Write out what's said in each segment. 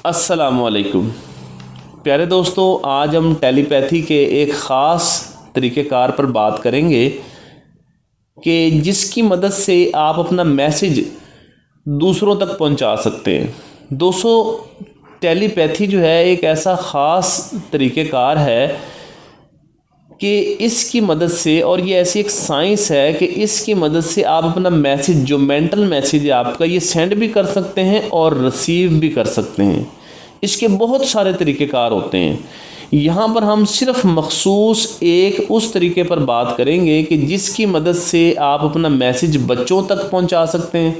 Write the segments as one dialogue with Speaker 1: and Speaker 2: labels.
Speaker 1: अस्सलामुअलैकुम प्यारे दोस्तों, आज हम टेलीपैथी के एक ख़ास तरीक़ेकार पर बात करेंगे कि जिसकी मदद से आप अपना मैसेज दूसरों तक पहुंचा सकते हैं। दोस्तों, टेलीपैथी जो है एक ऐसा ख़ास तरीक़ेकार है कि इसकी मदद से, और ये ऐसी एक साइंस है कि इसकी मदद से आप अपना मैसेज, जो मेंटल मैसेज है आपका, ये सेंड भी कर सकते हैं और रिसीव भी कर सकते हैं। इसके बहुत सारे तरीक़ेकार होते हैं। यहाँ पर हम सिर्फ मखसूस एक उस तरीके पर बात करेंगे कि जिसकी मदद से आप अपना मैसेज बच्चों तक पहुँचा सकते हैं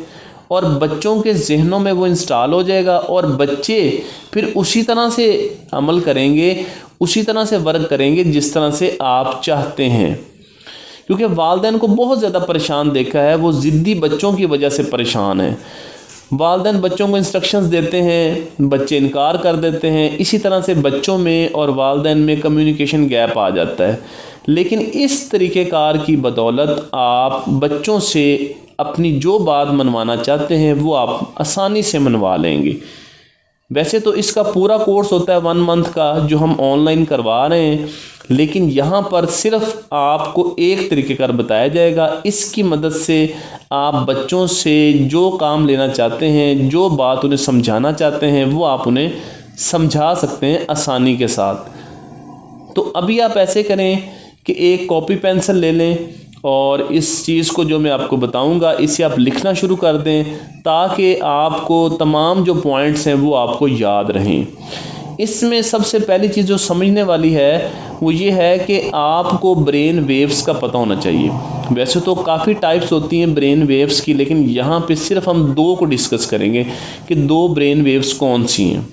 Speaker 1: और बच्चों के जहनों में वो इंस्टॉल हो जाएगा और बच्चे फिर उसी तरह से अमल करेंगे, उसी तरह से वर्क करेंगे जिस तरह से आप चाहते हैं। क्योंकि वालिदैन को बहुत ज़्यादा परेशान देखा है, वो ज़िद्दी बच्चों की वजह से परेशान है। वालिदैन बच्चों को इंस्ट्रक्शंस देते हैं, बच्चे इनकार कर देते हैं। इसी तरह से बच्चों में और वालिदैन में कम्युनिकेशन गैप आ जाता है। लेकिन इस तरीक़ेकार की बदौलत आप बच्चों से अपनी जो बात मनवाना चाहते हैं वो आप आसानी से मनवा लेंगे। वैसे तो इसका पूरा कोर्स होता है 1 मंथ का, जो हम ऑनलाइन करवा रहे हैं, लेकिन यहाँ पर सिर्फ आपको एक तरीक़ेकार बताया जाएगा। इसकी मदद से आप बच्चों से जो काम लेना चाहते हैं, जो बात उन्हें समझाना चाहते हैं, वो आप उन्हें समझा सकते हैं आसानी के साथ। तो अभी आप ऐसे करें कि एक कॉपी पेंसिल ले लें और इस चीज़ को जो मैं आपको बताऊंगा इसे आप लिखना शुरू कर दें, ताकि आपको तमाम जो पॉइंट्स हैं वो आपको याद रहें। इसमें सबसे पहली चीज़ जो समझने वाली है वो ये है कि आपको ब्रेन वेव्स का पता होना चाहिए। वैसे तो काफ़ी टाइप्स होती हैं ब्रेन वेव्स की, लेकिन यहाँ पे सिर्फ हम 2 को डिस्कस करेंगे कि 2 ब्रेन वेव्स कौन सी हैं।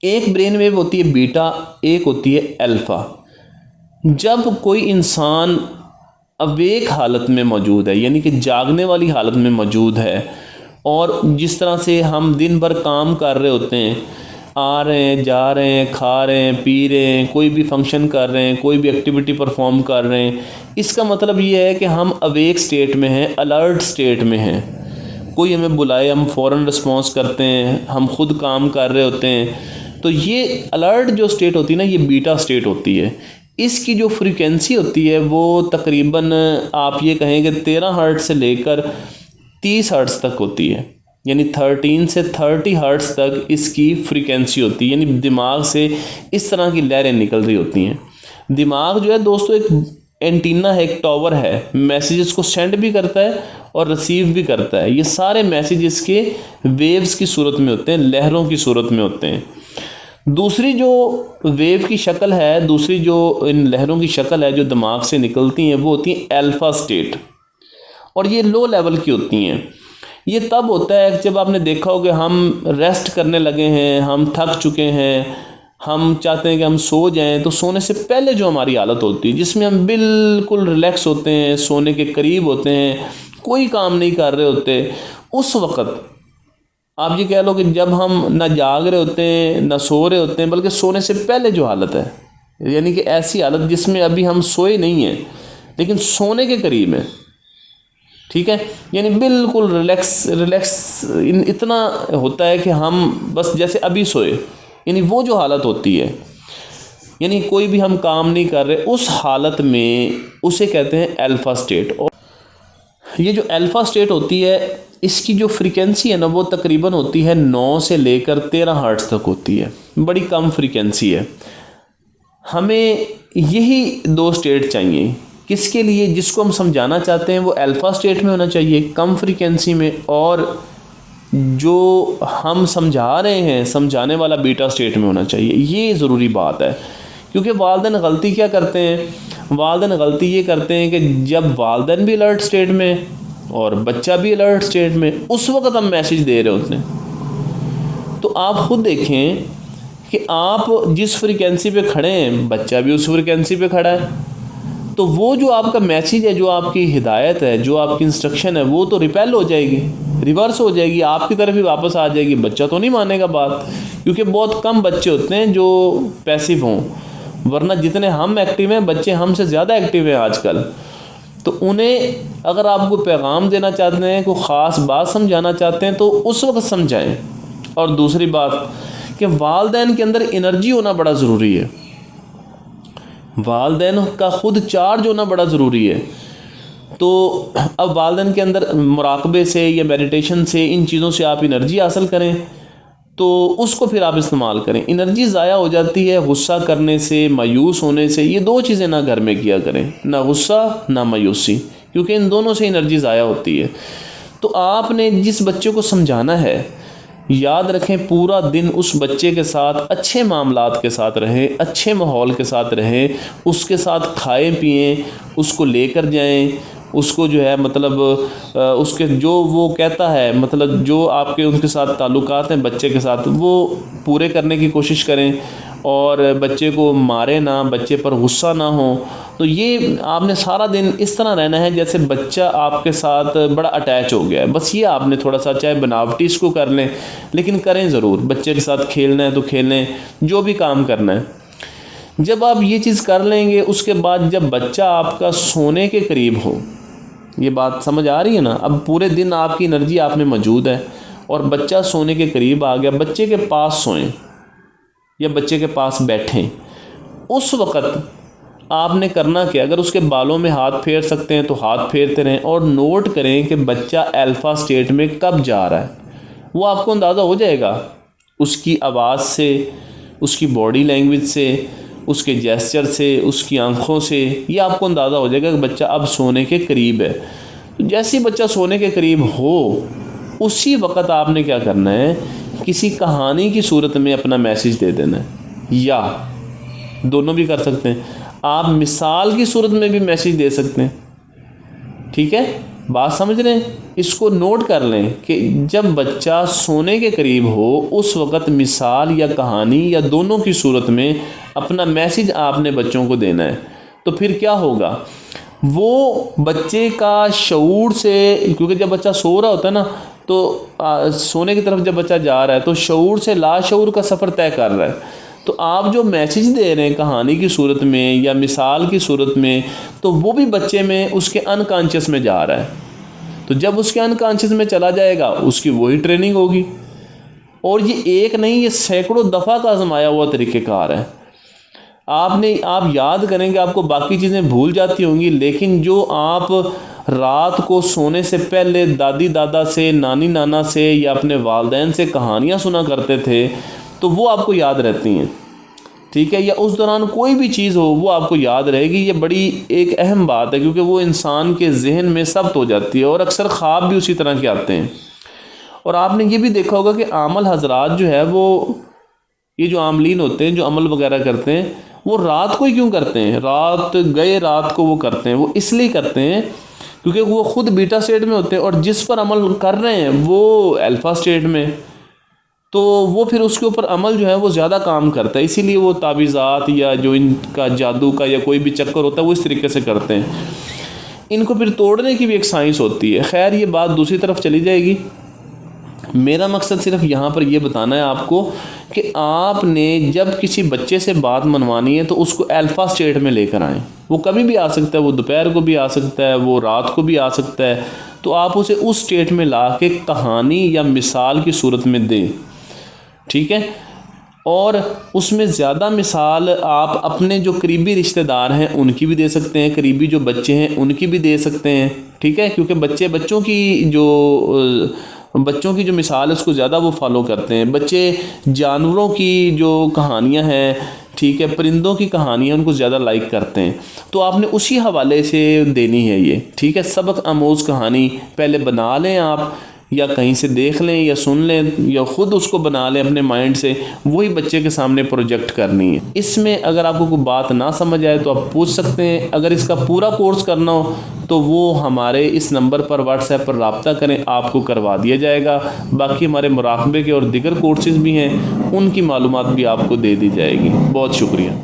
Speaker 1: एक ब्रेन वेव होती है बीटा, एक होती है अल्फ़ा। जब कोई इंसान अवेक हालत में मौजूद है, यानी कि जागने वाली हालत में मौजूद है, और जिस तरह से हम दिन भर काम कर रहे होते हैं, आ रहे हैं, जा रहे हैं, खा रहे हैं, पी रहे हैं, कोई भी फंक्शन कर रहे हैं, कोई भी एक्टिविटी परफॉर्म कर रहे हैं, इसका मतलब ये है कि हम अवेक स्टेट में हैं, अलर्ट स्टेट में हैं। कोई हमें बुलाए हम फ़ौरन रिस्पॉन्स करते हैं, हम खुद काम कर रहे होते हैं। तो ये अलर्ट जो स्टेट होती है ना, ये बीटा स्टेट होती है। इसकी जो फ्रीक्वेंसी होती है वो तकरीबन आप ये कहें कि 13 हर्ट्ज़ से लेकर 30 हर्ट्ज़ तक होती है, यानी 13 से 30 हर्ट्ज़ तक इसकी फ्रीक्वेंसी होती है। यानी दिमाग से इस तरह की लहरें निकल रही होती हैं। दिमाग जो है दोस्तों एक एंटीना है, एक टावर है, मैसेजेस को सेंड भी करता है और रिसीव भी करता है। ये सारे मैसेजेस के वेव्स की सूरत में होते हैं, लहरों की सूरत में होते हैं। दूसरी जो वेव की शक्ल है, दूसरी जो इन लहरों की शक्ल है जो दिमाग से निकलती हैं, वो होती हैं अल्फ़ा स्टेट, और ये लो लेवल की होती हैं। ये तब होता है जब आपने देखा हो कि हम रेस्ट करने लगे हैं, हम थक चुके हैं, हम चाहते हैं कि हम सो जाएं, तो सोने से पहले जो हमारी हालत होती है जिसमें हम बिल्कुल रिलैक्स होते हैं, सोने के करीब होते हैं, कोई काम नहीं कर रहे होते, उस वक़्त आप ये कह लो कि जब हम ना जाग रहे होते हैं ना सो रहे होते हैं, बल्कि सोने से पहले जो हालत है, यानी कि ऐसी हालत जिसमें अभी हम सोए नहीं हैं लेकिन सोने के करीब हैं, ठीक है, यानी बिल्कुल रिलैक्स इतना होता है कि हम बस जैसे अभी सोए, यानी वो जो हालत होती है, यानी कोई भी हम काम नहीं कर रहे, उस हालत में उसे कहते हैं अल्फ़ा स्टेट। और ये जो अल्फ़ा स्टेट होती है, इसकी जो फ्रीक्वेंसी है ना, वो तकरीबन होती है 9 से लेकर 13 हर्ट्ज़ तक होती है, बड़ी कम फ्रीक्वेंसी है। हमें यही 2 स्टेट चाहिए। किसके लिए? जिसको हम समझाना चाहते हैं वो अल्फ़ा स्टेट में होना चाहिए, कम फ्रीक्वेंसी में, और जो हम समझा रहे हैं, समझाने वाला बीटा स्टेट में होना चाहिए। ये ज़रूरी बात है, क्योंकि वालिदैन गलती क्या करते हैं? वालिदैन गलती ये करते हैं कि जब वालिदैन भी अलर्ट स्टेट में और बच्चा भी अलर्ट स्टेट में, उस वक्त हम मैसेज दे रहे होते हैं। तो आप खुद देखें कि आप जिस फ्रीक्वेंसी पे खड़े हैं, बच्चा भी उस फ्रीक्वेंसी पे खड़ा है, तो वो जो आपका मैसेज है, जो आपकी हिदायत है, जो आपकी इंस्ट्रक्शन है, वो तो रिपेल हो जाएगी, रिवर्स हो जाएगी, आपकी तरफ ही वापस आ जाएगी। बच्चा तो नहीं मानेगा बात, क्योंकि बहुत कम बच्चे होते हैं जो पैसिव हों, वरना जितने हम एक्टिव हैं, बच्चे हमसे ज़्यादा एक्टिव हैं आजकल। तो उन्हें अगर आप कोई पैगाम देना चाहते हैं, कोई ख़ास बात समझाना चाहते हैं, तो उस वक्त समझाएं। और दूसरी बात कि वालिदैन के अंदर एनर्जी होना बड़ा ज़रूरी है, वालिदैन का ख़ुद चार्ज होना बड़ा ज़रूरी है। तो अब वालिदैन के अंदर मुराकबे से या मेडिटेशन से, इन चीज़ों से आप एनर्जी हासिल करें तो उसको फिर आप इस्तेमाल करें। एनर्जी ज़ाया हो जाती है गुस्सा करने से, मायूस होने से। ये दो चीज़ें ना घर में किया करें, ना गुस्सा ना मायूसी, क्योंकि इन दोनों से एनर्जी ज़ाया होती है। तो आपने जिस बच्चे को समझाना है, याद रखें पूरा दिन उस बच्चे के साथ अच्छे मामलात के साथ रहें, अच्छे माहौल के साथ रहें, उसके साथ खाएं पिएं, उसको लेकर जाएं, उसको जो है मतलब उसके जो वो कहता है, मतलब जो आपके उनके साथ ताल्लुकात हैं बच्चे के साथ, वो पूरे करने की कोशिश करें और बच्चे को मारे ना, बच्चे पर गुस्सा ना हो। तो ये आपने सारा दिन इस तरह रहना है जैसे बच्चा आपके साथ बड़ा अटैच हो गया है। बस ये आपने थोड़ा सा चाहे बनावटी इसको कर लें, लेकिन करें ज़रूर। बच्चे के साथ खेलना है तो खेलें, जो भी काम करना है। जब आप ये चीज़ कर लेंगे, उसके बाद जब बच्चा आपका सोने के करीब हो, ये बात समझ आ रही है ना। अब पूरे दिन आपकी एनर्जी आप में मौजूद है और बच्चा सोने के करीब आ गया, बच्चे के पास सोएं या बच्चे के पास बैठें। उस वक़्त आपने करना क्या, अगर उसके बालों में हाथ फेर सकते हैं तो हाथ फेरते रहें और नोट करें कि बच्चा अल्फ़ा स्टेट में कब जा रहा है। वो आपको अंदाज़ा हो जाएगा उसकी आवाज़ से, उसकी बॉडी लैंग्वेज से, उसके जेस्चर से, उसकी आंखों से। ये आपको अंदाज़ा हो जाएगा कि बच्चा अब सोने के करीब है। तो जैसे ही बच्चा सोने के करीब हो, उसी वक़्त आपने क्या करना है, किसी कहानी की सूरत में अपना मैसेज दे देना है, या दोनों भी कर सकते हैं। आप मिसाल की सूरत में भी मैसेज दे सकते हैं। ठीक है, बात समझ रहे हैं। इसको नोट कर लें कि जब बच्चा सोने के करीब हो, उस वक़्त मिसाल या कहानी या दोनों की सूरत में अपना मैसेज आपने बच्चों को देना है। तो फिर क्या होगा, वो बच्चे का शऊर से, क्योंकि जब बच्चा सो रहा होता है ना, तो सोने की तरफ जब बच्चा जा रहा है तो शऊर से लाशऊर का सफ़र तय कर रहा है। तो आप जो मैसेज दे रहे हैं कहानी की सूरत में या मिसाल की सूरत में, तो वो भी बच्चे में उसके अनकॉन्शियस में जा रहा है। तो जब उसके अनकॉन्शियस में चला जाएगा, उसकी वही ट्रेनिंग होगी। और ये एक नहीं, ये सैकड़ों दफ़ा का आजमाया हुआ तरीक़ेकार है। आप याद करेंगे, आपको बाकी चीज़ें भूल जाती होंगी, लेकिन जो आप रात को सोने से पहले दादी दादा से, नानी नाना से या अपने वालिदैन से कहानियाँ सुना करते थे, तो वो आपको याद रहती हैं। ठीक है, या उस दौरान कोई भी चीज़ हो वो आपको याद रहेगी। ये बड़ी एक अहम बात है, क्योंकि वो इंसान के जहन में सब्त हो जाती है और अक्सर ख्वाब भी उसी तरह के आते हैं। और आपने ये भी देखा होगा कि आमल हजरात जो है, वो ये जो आमलीन होते हैं, जो अमल वगैरह करते हैं, वो रात को ही क्यों करते हैं, रात को वो करते हैं। वो इसलिए करते हैं क्योंकि वो ख़ुद बीटा स्टेट में होते हैं और जिस पर अमल कर रहे हैं वो अल्फ़ा स्टेट में, तो वो फिर उसके ऊपर अमल जो है वो ज़्यादा काम करता है। इसीलिए वो तावीज़ात या जो इनका जादू का या कोई भी चक्कर होता है वो इस तरीके से करते हैं। इनको फिर तोड़ने की भी एक साइंस होती है। खैर, ये बात दूसरी तरफ चली जाएगी। मेरा मकसद सिर्फ यहाँ पर ये बताना है आपको कि आपने जब किसी बच्चे से बात मनवानी है तो उसको अल्फ़ा स्टेट में लेकर आएँ। वो कभी भी आ सकता है, वो दोपहर को भी आ सकता है, वो रात को भी आ सकता है। तो आप उसे उस स्टेट में ला के कहानी या मिसाल की सूरत में दें। ठीक है, और उसमें ज़्यादा मिसाल आप अपने जो करीबी रिश्तेदार हैं उनकी भी दे सकते हैं, करीबी जो बच्चे हैं उनकी भी दे सकते हैं। ठीक है, क्योंकि बच्चों की जो मिसाल है उसको ज़्यादा वो फॉलो करते हैं। बच्चे जानवरों की जो कहानियां हैं, ठीक है, परिंदों की कहानियां, उनको ज़्यादा लाइक करते हैं। तो आपने उसी हवाले से देनी है ये। ठीक है, सबक आमोज़ कहानी पहले बना लें आप, या कहीं से देख लें या सुन लें या ख़ुद उसको बना लें अपने माइंड से, वही बच्चे के सामने प्रोजेक्ट करनी है। इसमें अगर आपको कोई बात ना समझ आए तो आप पूछ सकते हैं। अगर इसका पूरा कोर्स करना हो तो वो हमारे इस नंबर पर व्हाट्सएप पर रब्ता करें, आपको करवा दिया जाएगा। बाकी हमारे मुराकबे के और दीगर कोर्सेज़ भी हैं, उनकी मालूमात भी आपको दे दी जाएगी। बहुत शुक्रिया।